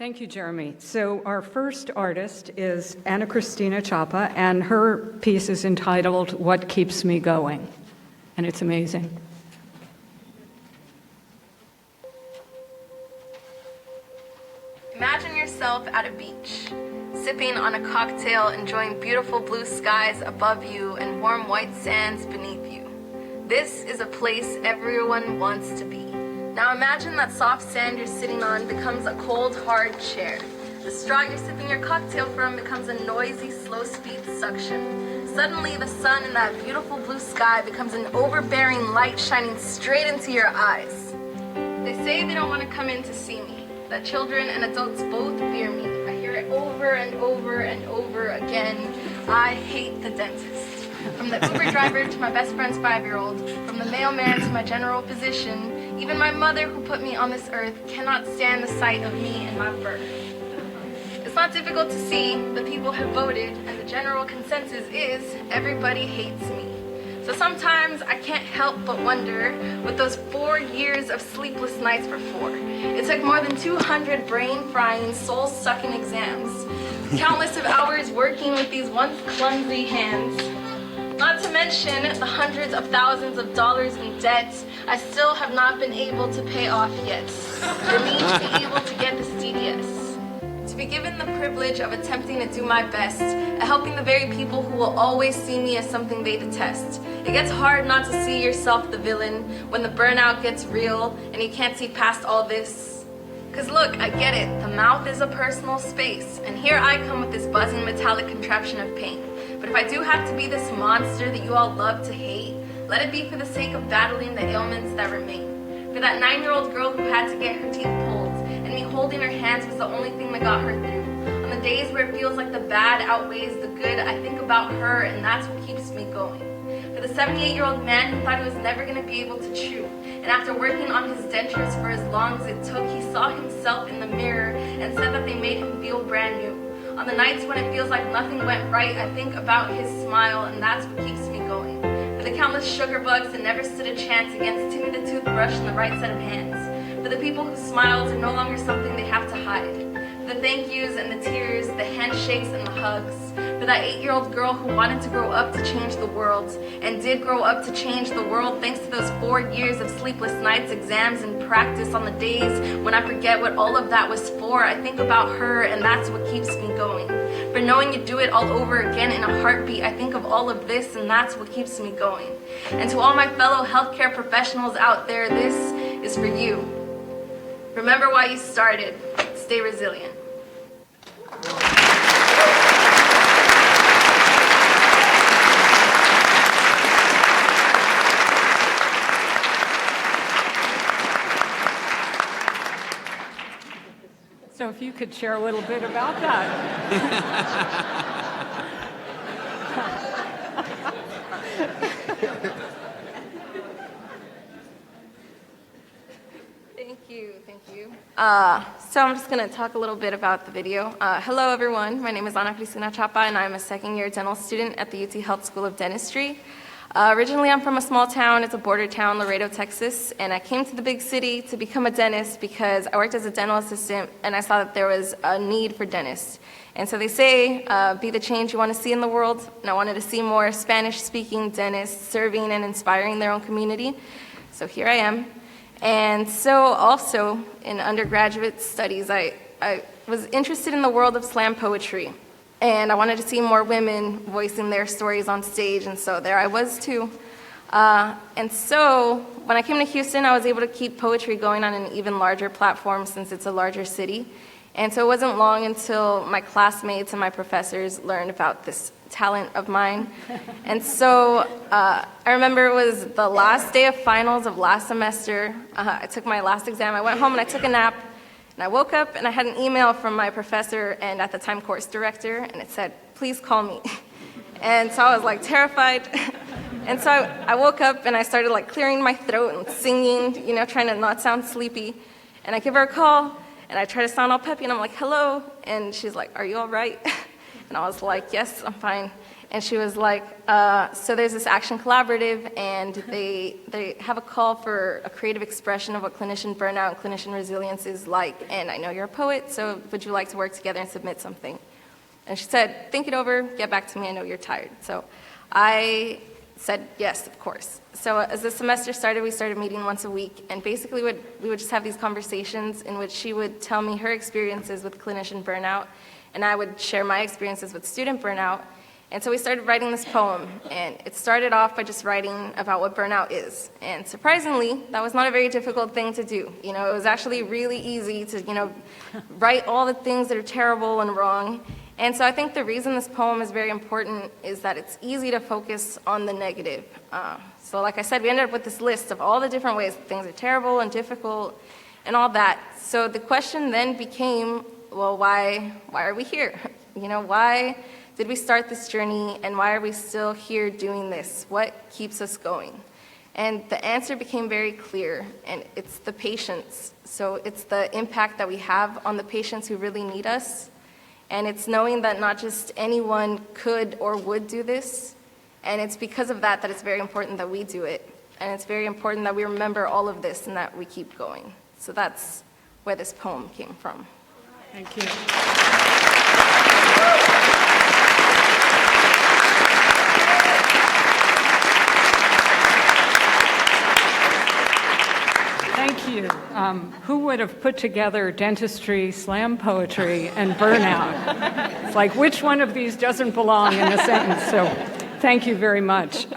Thank you, Jeremy. So our first artist is Anacristina Chapa, and her piece is entitled, What Keeps Me Going? And it's amazing. Imagine yourself at a beach, sipping on a cocktail, enjoying beautiful blue skies above you and warm white sands beneath you. This is a place everyone wants to be. Now imagine that soft sand you're sitting on becomes a cold, hard chair. The straw you're sipping your cocktail from becomes a noisy, slow-speed suction. Suddenly, the sun in that beautiful blue sky becomes an overbearing light shining straight into your eyes. They say they don't want to come in to see me, that children and adults both fear me. I hear it over and over and over again. I hate the dentist. From the Uber driver to my best friend's 5-year-old, from the mailman to my general physician, even my mother who put me on this earth cannot stand the sight of me and my birth. It's not difficult to see the people have voted, and the general consensus is everybody hates me. So sometimes I can't help but wonder what those 4 years of sleepless nights were for. It took more than 200 brain-frying, soul-sucking exams, countless of hours working with these once clumsy hands. Not to mention the hundreds of thousands of dollars in debt I still have not been able to pay off yet. For me to be able to get this DDS. To be given the privilege of attempting to do my best at helping the very people who will always see me as something they detest. It gets hard not to see yourself the villain when the burnout gets real and you can't see past all this. Cause look, I get it, the mouth is a personal space, and here I come with this buzzing metallic contraption of pain. But if I do have to be this monster that you all love to hate, let it be for the sake of battling the ailments that remain. For that 9-year-old girl who had to get her teeth pulled, and me holding her hands was the only thing that got her through. On the days where it feels like the bad outweighs the good, I think about her, and that's what keeps me going. For the 78-year-old man who thought he was never going to be able to chew, and after working on his dentures for as long as it took, he saw himself in the mirror and said that they made him feel brand new. On the nights when it feels like nothing went right, I think about his smile, and that's what keeps me going. For the countless sugar bugs that never stood a chance against Timmy the toothbrush and the right set of hands. For the people whose smiles are no longer something they have to hide. For the thank yous and the tears, the handshakes and the hugs. For that 8-year-old girl who wanted to grow up to change the world, and did grow up to change the world thanks to those 4 years of sleepless nights, exams, and practice. On the days when I forget what all of that was for, I think about her, and that's what keeps me going. For knowing you do it all over again in a heartbeat, I think of all of this, and that's what keeps me going. And to all my fellow healthcare professionals out there, this is for you. Remember why you started. Stay resilient. So if you could share a little bit about that. Thank you. So I'm just going to talk a little bit about the video. Hello everyone, my name is Anacristina Chapa and I'm a second-year dental student at the UT Health School of Dentistry. Originally I'm from a small town, it's a border town, Laredo, Texas, and I came to the big city to become a dentist because I worked as a dental assistant and I saw that there was a need for dentists. And so they say, be the change you want to see in the world, and I wanted to see more Spanish-speaking dentists serving and inspiring their own community. So here I am. And so also in undergraduate studies, I was interested in the world of slam poetry. And I wanted to see more women voicing their stories on stage, and so there I was too. And so when I came to Houston, I was able to keep poetry going on an even larger platform since it's a larger city. And so it wasn't long until my classmates and my professors learned about this talent of mine. And so I remember it was the last day of finals of last semester. I took my last exam. I went home and I took a nap. And I woke up and I had an email from my professor and at the time course director, and it said, please call me. And so I was like terrified. And so I woke up and I started like clearing my throat and singing, you know, trying to not sound sleepy. And I give her a call and I try to sound all peppy and I'm like, hello. And she's like, are you all right? And I was like, yes, I'm fine. And she was like, so there's this action collaborative, and they have a call for a creative expression of what clinician burnout and clinician resilience is like. And I know you're a poet, so would you like to work together and submit something? And she said, think it over, get back to me, I know you're tired. So I said, yes, of course. So as the semester started, we started meeting once a week, and basically we would just have these conversations in which she would tell me her experiences with clinician burnout, and I would share my experiences with student burnout. And so we started writing this poem, and it started off by just writing about what burnout is. And surprisingly, that was not a very difficult thing to do. You know, it was actually really easy to, write all the things that are terrible and wrong. And so I think the reason this poem is very important is that it's easy to focus on the negative. So like I said, we ended up with this list of all the different ways that things are terrible and difficult and all that. So the question then became, well, why are we here? Why did we start this journey, and why are we still here doing this? What keeps us going? And the answer became very clear, and it's the patients. So it's the impact that we have on the patients who really need us, and it's knowing that not just anyone could or would do this, and it's because of that it's very important that we do it, and it's very important that we remember all of this and that we keep going. So that's where this poem came from. Thank you. Thank you. Who would have put together dentistry, slam poetry, and burnout? It's like, which one of these doesn't belong in a sentence? So thank you very much.